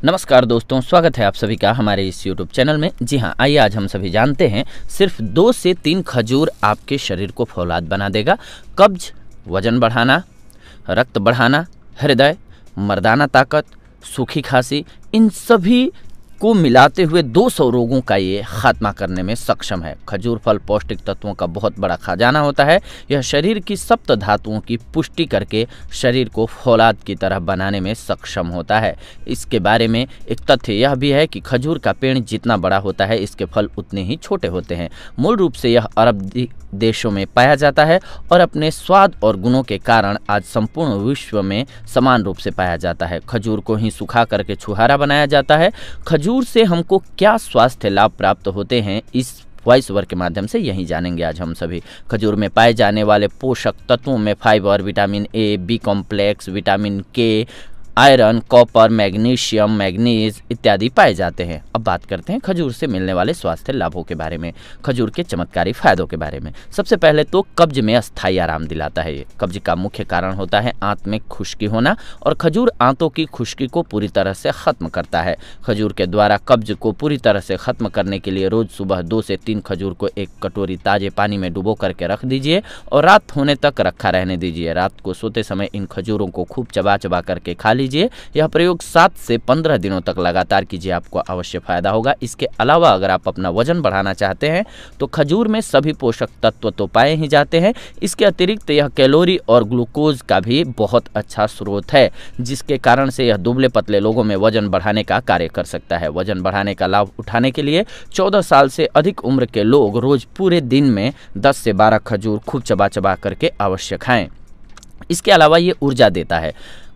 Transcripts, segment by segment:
नमस्कार दोस्तों, स्वागत है आप सभी का हमारे इस YouTube चैनल में। जी हाँ, आइए आज हम सभी जानते हैं सिर्फ 2 से 3 खजूर आपके शरीर को फौलाद बना देगा। कब्ज, वजन बढ़ाना, रक्त बढ़ाना, हृदय, मर्दाना ताकत, सूखी खांसी, इन सभी को मिलाते हुए 200 रोगों का ये खात्मा करने में सक्षम है। खजूर फल पौष्टिक तत्वों का बहुत बड़ा खजाना होता है। यह शरीर की सप्त धातुओं की पुष्टि करके शरीर को फौलाद की तरह बनाने में सक्षम होता है। इसके बारे में एक तथ्य यह भी है कि खजूर का पेड़ जितना बड़ा होता है इसके फल उतने ही छोटे होते हैं। मूल रूप से यह अरब देशों में पाया जाता है और अपने स्वाद और गुणों के कारण आज संपूर्ण विश्व में समान रूप से पाया जाता है। खजूर को ही सुखा करके छुहारा बनाया जाता है। खजूर से हमको क्या स्वास्थ्य लाभ प्राप्त होते हैं, इस वॉइस ओवर के माध्यम से यही जानेंगे आज हम सभी। खजूर में पाए जाने वाले पोषक तत्वों में fibre, vitamin A, B complex, vitamin K, iron, copper, magnesium, manganese इत्यादि पाए जाते हैं। अब बात करते हैं खजूर से मिलने वाले स्वास्थ्य लाभों के बारे में, खजूर के चमत्कारी फायदों के बारे में। सबसे पहले तो कब्ज में अस्थायी आराम दिलाता है। ये कब्ज का मुख्य कारण होता है आंत में खुश्की होना, और खजूर आंतों की खुश्की को पूरी तरह से खत्म करता है। खजूर के द्वारा कब्ज को पूरी तरह से खत्म करने के लिए रोज सुबह 2 से 3 खजूर को एक कटोरी ताजे पानी में डुबो करके रख दीजिए और रात होने तक रखा रहने दीजिए। रात को सोते समय इन खजूरों को खूब चबा चबा करके खा लीजिए। यह प्रयोग 7 से 15 दिनों तक लगातार कीजिए, आपको अवश्य फायदा होगा। इसके अलावा अगर आप अपना वजन बढ़ाना चाहते हैं तो खजूर में सभी पोषक तत्व तो पाए ही जाते हैं। इसके अतिरिक्त यह कैलोरी और ग्लूकोज का भी बहुत अच्छा स्रोत है, जिसके कारण से यह दुबले पतले लोगों में वजन बढ़ाने का कार्य कर सकता है। वजन बढ़ाने का लाभ उठाने के लिए 14 साल से अधिक उम्र के लोग रोज पूरे दिन में 10 से 12 खजूर खूब चबा चबा करके अवश्य खाएं। इसके अलावा ये ऊर्जा देता है।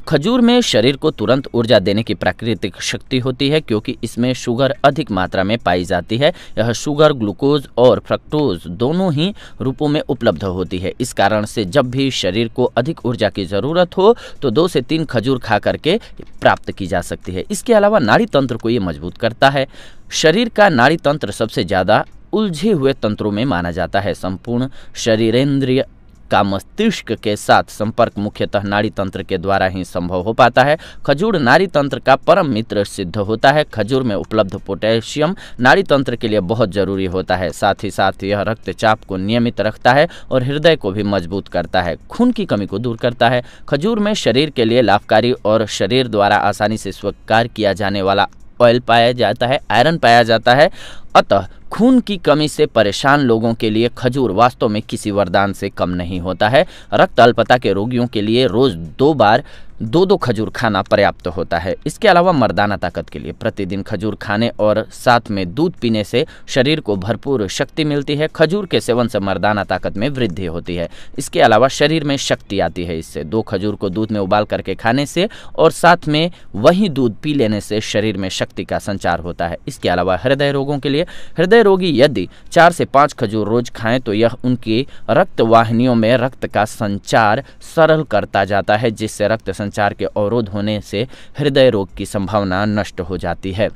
खजूर में शरीर को तुरंत ऊर्जा देने की प्राकृतिक शक्ति होती है, क्योंकि इसमें शुगर अधिक मात्रा में पाई जाती है। यह शुगर ग्लूकोज और फ्रक्टोज दोनों ही रूपों में उपलब्ध होती है। इस कारण से जब भी शरीर को अधिक ऊर्जा की ज़रूरत हो तो 2 से 3 खजूर खा करके प्राप्त की जा सकती है। इसके अलावा नाड़ी तंत्र को ये मजबूत करता है। शरीर का नाड़ी तंत्र सबसे ज़्यादा उलझे हुए तंत्रों में माना जाता है। संपूर्ण शरीरेंद्रिय का मस्तिष्क के साथ संपर्क मुख्यतः नाड़ी तंत्र के द्वारा ही संभव हो पाता है। खजूर नाड़ी तंत्र का परम मित्र सिद्ध होता है। खजूर में उपलब्ध पोटेशियम नाड़ी तंत्र के लिए बहुत जरूरी होता है। साथ ही साथ यह रक्तचाप को नियमित रखता है और हृदय को भी मजबूत करता है, खून की कमी को दूर करता है। खजूर में शरीर के लिए लाभकारी और शरीर द्वारा आसानी से स्वीकार किया जाने वाला ऑयल पाया जाता है, आयरन पाया जाता है। अतः खून की कमी से परेशान लोगों के लिए खजूर वास्तव में किसी वरदान से कम नहीं होता है। रक्त अल्पता के रोगियों के लिए रोज 2 बार 2-2 खजूर खाना पर्याप्त होता है। इसके अलावा मर्दाना ताकत के लिए प्रतिदिन खजूर खाने और साथ में दूध पीने से शरीर को भरपूर शक्ति मिलती है। खजूर के सेवन से मर्दाना ताकत में वृद्धि होती है। इसके अलावा शरीर में शक्ति आती है। इससे 2 खजूर को दूध में उबाल करके खाने से और साथ में वही दूध पी लेने से शरीर में शक्ति का संचार होता है। इसके अलावा हृदय रोगों के लिए हृदय रोगी यदि 4 से 5 खजूर रोज खाएं तो यह उनकी रक्त वाहिनियों में रक्त का संचार सरल करता जाता है, जिससे रक्त संचार के अवरोध होने से हृदय रोग की संभावना नष्ट हो जाती है।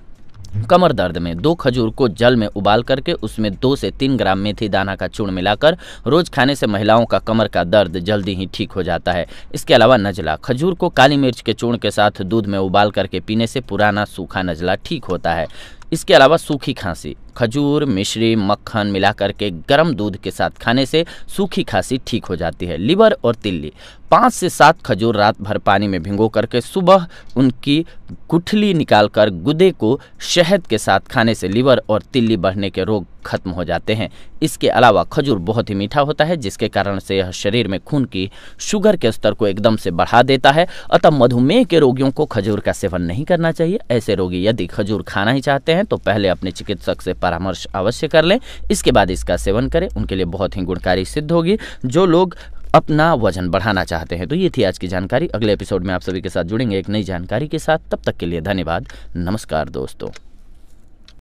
कमर दर्द में 2 खजूर को जल में उबाल करके उसमें 2 से 3 ग्राम मेथी दाना का चूर्ण मिलाकर रोज खाने से महिलाओं का कमर का दर्द जल्दी ही ठीक हो जाता है। इसके अलावा नजला, खजूर को काली मिर्च के चूर्ण के साथ दूध में उबाल करके पीने से पुराना सूखा नजला ठीक होता है। इसके अलावा सूखी खांसी, खजूर, मिश्री, मक्खन मिला करके गर्म दूध के साथ खाने से सूखी खांसी ठीक हो जाती है। लिवर और तिल्ली, 5 से 7 खजूर रात भर पानी में भिगो करके सुबह उनकी गुठली निकालकर गुदे को शहद के साथ खाने से लिवर और तिल्ली बढ़ने के रोग खत्म हो जाते हैं। इसके अलावा खजूर बहुत ही मीठा होता है, जिसके कारण से यह शरीर में खून की शुगर के स्तर को एकदम से बढ़ा देता है। अतः मधुमेह के रोगियों को खजूर का सेवन नहीं करना चाहिए। ऐसे रोगी यदि खजूर खाना ही चाहते हैं तो पहले अपने चिकित्सक से परामर्श अवश्य कर लें, इसके बाद इसका सेवन करें। उनके लिए बहुत ही गुणकारी सिद्ध होगी जो लोग अपना वजन बढ़ाना चाहते हैं। तो ये थी आज की जानकारी। अगले एपिसोड में आप सभी के साथ जुड़ेंगे एक नई जानकारी के साथ। तब तक के लिए धन्यवाद। नमस्कार दोस्तों।